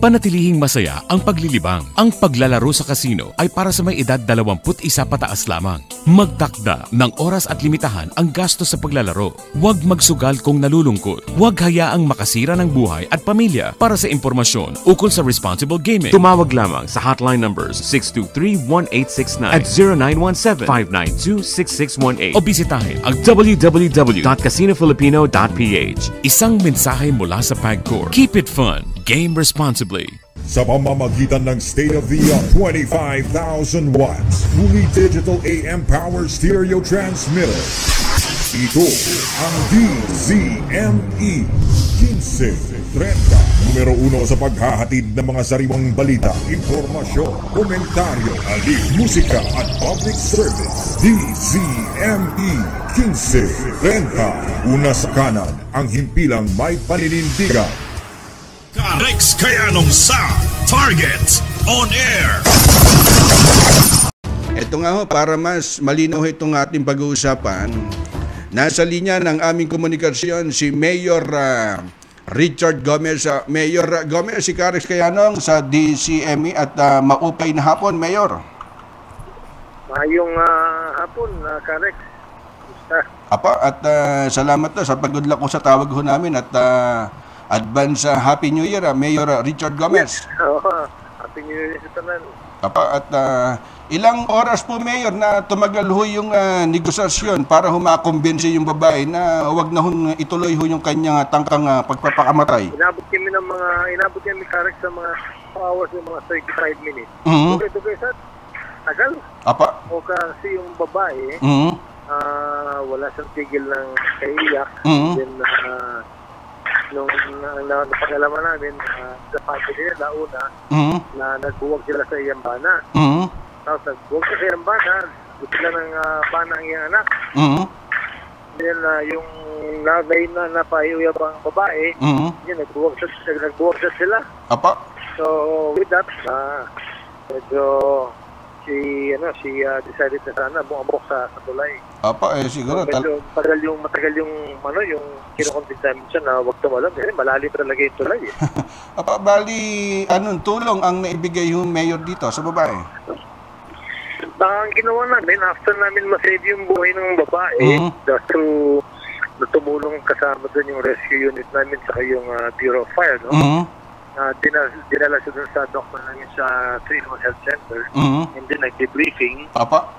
Panatilihing masaya ang paglilibang. Ang paglalaro sa casino ay para sa may edad 21 pataas lamang. Magtakda ng oras at limitahan ang gastos sa paglalaro. Huwag magsugal kung nalulungkot. Huwag hayaang makasira ng buhay at pamilya. Para sa impormasyon ukol sa responsible gaming, tumawag lamang sa hotline numbers 623-1869 at 0917-592-6618 o bisitahin ang www.casinofilipino.ph. Isang mensahe mula sa PAGCOR. Keep it fun. Game responsibly. Sa pamamagitan ng state-of-the-art 25,000 watts fully digital AM power stereo transmitter. Ito ang DZME 1530, numero 1 sa paghahatid ng mga sariwang balita, impormasyon, komentaryo, alik, musika at public service. DZME 1530, una sa kanan, ang himpilang may paninindigan. Rex Kayanong sa Target On Air. Ito nga ho, para mas malinaw itong ating pag-uusapan, nasa linya ng aming komunikasyon si Mayor Richard Gomez. Mayor Gomez, si Rex Kayanong sa DZME at maupay na hapon, Mayor. Mayong hapon, Rex. Apa, at salamat to sa pag-good luck ko sa tawag ho namin at advance Happy New Year, Mayor Richard Gomez. Happy New Year sa tanan. Apa, at ilang oras po, Mayor, na tumagal ho yung negosasyon para humakumbinsi yung babae na wag na hong ituloy ho yung kanyang tangkang pagpapakamatay? Inabot kami Rex sa mga hours, ng mga 35 minutes. Okay, sa tagal. Apa? O kasi yung babae, wala siyang tigil ng kaiyak. Then, nung napagalaman namin sa family nila una na nagbuwag sila sa iyang bana. Tapos nagbuwag sila sa iyang bana, gusto sila ng bana ang iyang anak. Then yung napahiyuyab ang babae, yun, nagbuwag sila. Apa? So with that, medyo si decided na sana bumabok sa tulay. Apa, siguro medyo matagal yung kinukonvince namin siya na huwag tumalon kasi malalim talaga yung tulay. Apa, bali anong tulong ang naibigay yung mayor dito sa babae? Ang ginawa namin, after namin masave yung buhay ng babae, through tumulong kasama doon yung rescue unit namin sa yung Bureau of Fire, no? Dinala siya dun sa doctor namin sa 3-1 Health Center, and then nag-debriefing,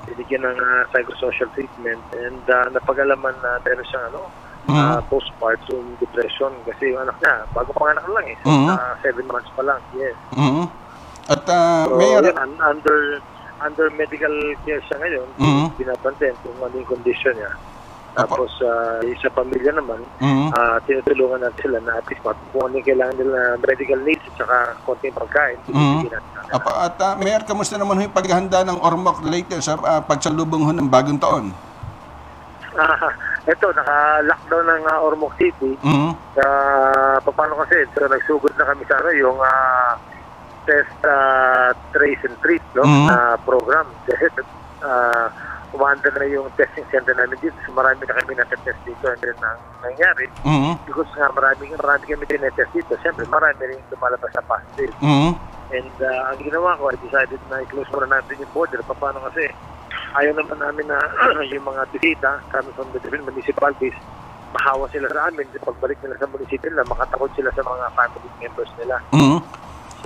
binigyan ng psychosocial treatment, and napag-alaman na meron siyang postpartum depression kasi yung anak niya, bago panganak lang 7 months pa lang, yes. At so, Mayor, under medical care siya ngayon, binabantayan kung ano yung condition niya. Tapos sa pamilya naman, tinutulungan natin sila na at least kung ano yung kailangan nila medical needs at saka konting pagkain. At Mayor, kamusta naman yung paghahanda ng Ormoc later sa pagsalubong ho ng bagong taon? Ito, naka-lockdown ng Ormoc City. Paano kasi, so, nagsugod na kami sa yung test, trace and treat program. Kasi umanda na yung testing center namin dito. So marami na kami natetest dito and then nangyari. Because nga marami kami tinetest dito. Siyempre marami rin lumalabas sa positive. And ang ginawa ko, I decided na i-close muna natin yung border. Paano kasi ayaw naman namin na yung mga bisita coming from the different municipalities, mahawa sila sa amin. Pagbalik nila sa municipal nila, makatakot sila sa mga family members nila.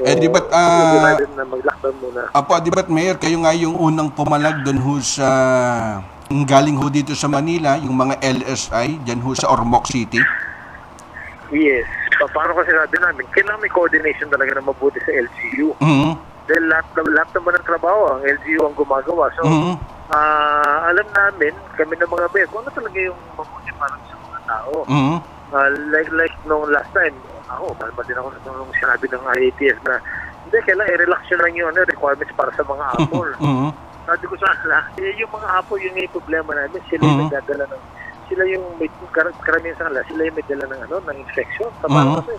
So, di ba't na mag-lockdown muna. Di ba't Mayor, kayo nga yung unang pumalag doon ho sa galing ho dito sa Manila, yung mga LSI dyan ho sa Ormoc City? Yes. Paano kasi sabi namin, kailangan may coordination talaga na mabuti sa LGU. Dahil lahat naman ng trabaho, ang LGU ang gumagawa. So, alam namin, kami ng mga mayor, kung ano talaga yung mabuti para sa mga tao. Like nung last time, malama din ako nung sinabi ng IATF na hindi, kailangan i-relax yun lang yung requirements para sa mga apple. Sabi ko sana, yung mga apple, yung problema namin, sila yung nagdadala ng, sila yung may karamihan sa kanila, sila yung may dala ng infection. Tapos kasi,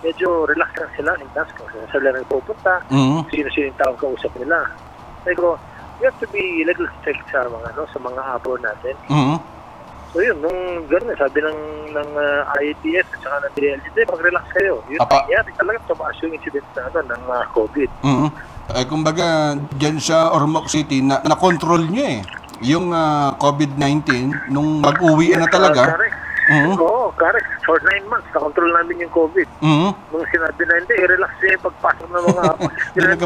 medyo relax lang sila, hintas kung sila nagpupunta, sino-sino yung taong kausap nila. Sabi ko, we have to be little strict sa mga apple natin. So yun, nung gano'n, sabi ng IATF at saka ng DLG, mag-relax kayo. Yun, nangyari talaga tumaas yung incident ng COVID. Kumbaga, dyan sa Ormoc City, na-control nyo yung COVID-19 nung mag-uwi na talaga. Correct. Oo, correct. For 9 months, na-control namin yung COVID. Nung sinabi na hindi, i-relax niya yung pagpasok ng mga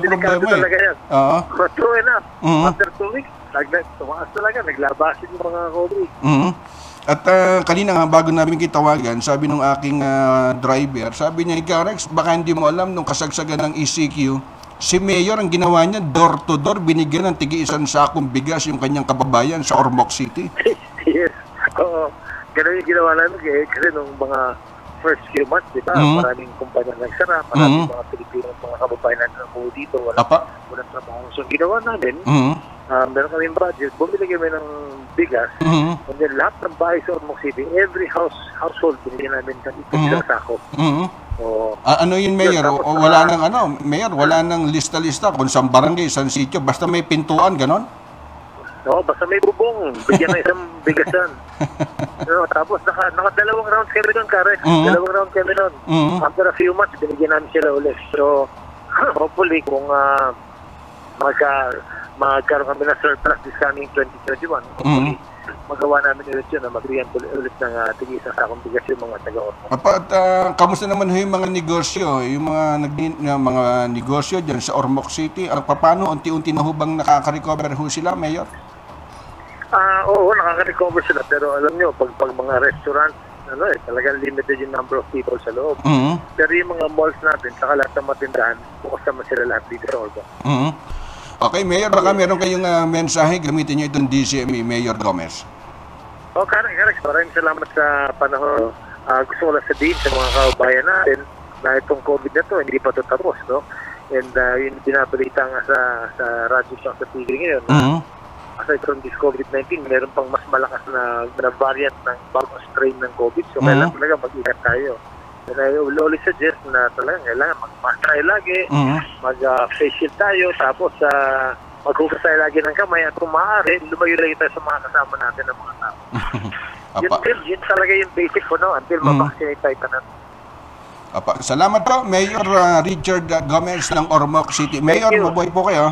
delikado talaga yan. But true enough, after 2 weeks, tumaas talaga, naglabasin yung mga COVID. At kanina nga, bago namin kitawagan, sabi nung aking driver, sabi niya, Ikarex, baka hindi mo alam nung kasagsagan ng ECQ, si Mayor ang ginawa niya, door-to-door, binigyan ng tig-isang sakong bigas yung kanyang kababayan sa Ormoc City. Yes. Oo. Ganun yung ginawa namin kasi nung mga first few months, di ba? Maraming kumpanya nagsara, maraming mga Pilipino, mga kababayan na nakuha dito, walang trabaho. So, ginawa namin, meron kaming budget, bumili kami ng bigas, and then lahat ng bahay sa Ormoc City, every household, binigyan namin ng isang sako. Ano yun, Mayor? Wala nang Mayor, wala nang lista-lista kung saan barangay, saan sitio, basta may pintuan, ganon? Oo, basta may bubong, bigyan ng isang bigasan. Tapos naka-dalawang rounds kami doon, Kare. Dalawang rounds kami doon. After a few months, binigyan namin sila ulit. So, hopefully, kung magkaroon kami ng surplus this coming 2021, hopefully, magawa namin ulit yun, mag-rehan ulit ng tig-isang sakong bigas yung mga taga-Ormoc. At kamusta naman yung mga negosyo, yung mga negosyo dyan sa Ormoc City? Paano unti-unti na hubang nakaka-recover ho sila, Mayor? Oo, nakaka-recover sila. Pero alam nyo, pag mga restaurants, talagang limited yung number of people sa loob. Pero yung mga malls natin, saka lahat ng matindahan, bukas naman sila lahat dito sa Ormoc. Okay, Mayor, baka meron kayong mensahe, gamitin nyo itong DCME, Mayor Gomez. Correct. Maraming salamat sa panahon. Gusto ko lang sabihin sa mga kababayan natin na itong COVID na to, hindi pa ito tapos, no? And yun binabalita nga sa radyo sa TV ngayon. Aside from this COVID-19, meron pang mas malakas na variant ng bagong strain ng COVID. So, kailangan talaga mag-ingat tayo. And I will always suggest na talagang kailangan mag-mask tayo lagi, mag-face shield tayo, tapos maghugas tayo lagi ng kamay at kung maaari, lumayo lagi tayo sa mga kasama natin ng mga tao. Yun talaga yung basic po, no? Until mabaksinate tayo ka natin. Salamat po, Mayor Richard Gomez ng Ormoc City. Mayor, mabuhay po kayo.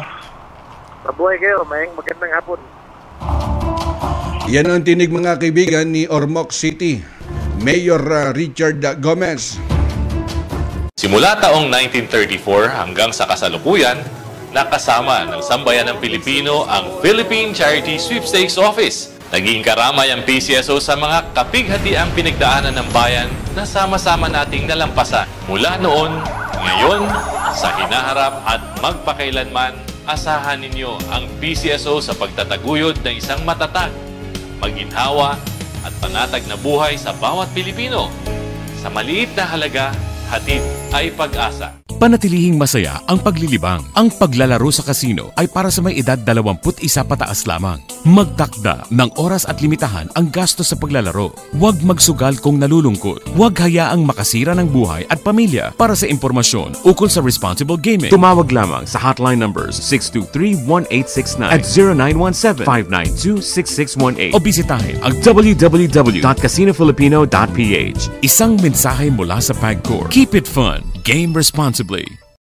Mabuhay kayo, magandang hapon. Yan ang tinig mga kaibigan ni Ormoc City, Mayor Richard Gomez. Simula taong 1934 hanggang sa kasalukuyan, nakasama ng sambayan ng Pilipino ang Philippine Charity Sweepstakes Office. Naging karamay ang PCSO sa mga kapighatiang pinagdaanan ng bayan na sama-sama nating nalampasan. Mula noon, ngayon, sa hinaharap at magpakailanman, asahan ninyo ang PCSO sa pagtataguyod ng isang matatag, maginhawa at panatag na buhay sa bawat Pilipino. Sa maliit na halaga, hatid ay pag-asa. Panatilihing masaya ang paglilibang. Ang paglalaro sa kasino ay para sa may edad 21 pataas lamang. Magtakda ng oras at limitahan ang gastos sa paglalaro. Huwag magsugal kung nalulungkot. Huwag hayaang makasira ng buhay at pamilya. Para sa impormasyon ukol sa responsible gaming, tumawag lamang sa hotline numbers 623-1869 at 0917-592-6618 o bisitahin ang www.casinofilipino.ph. Isang mensahe mula sa PAGCOR. Keep it fun. Game responsibly.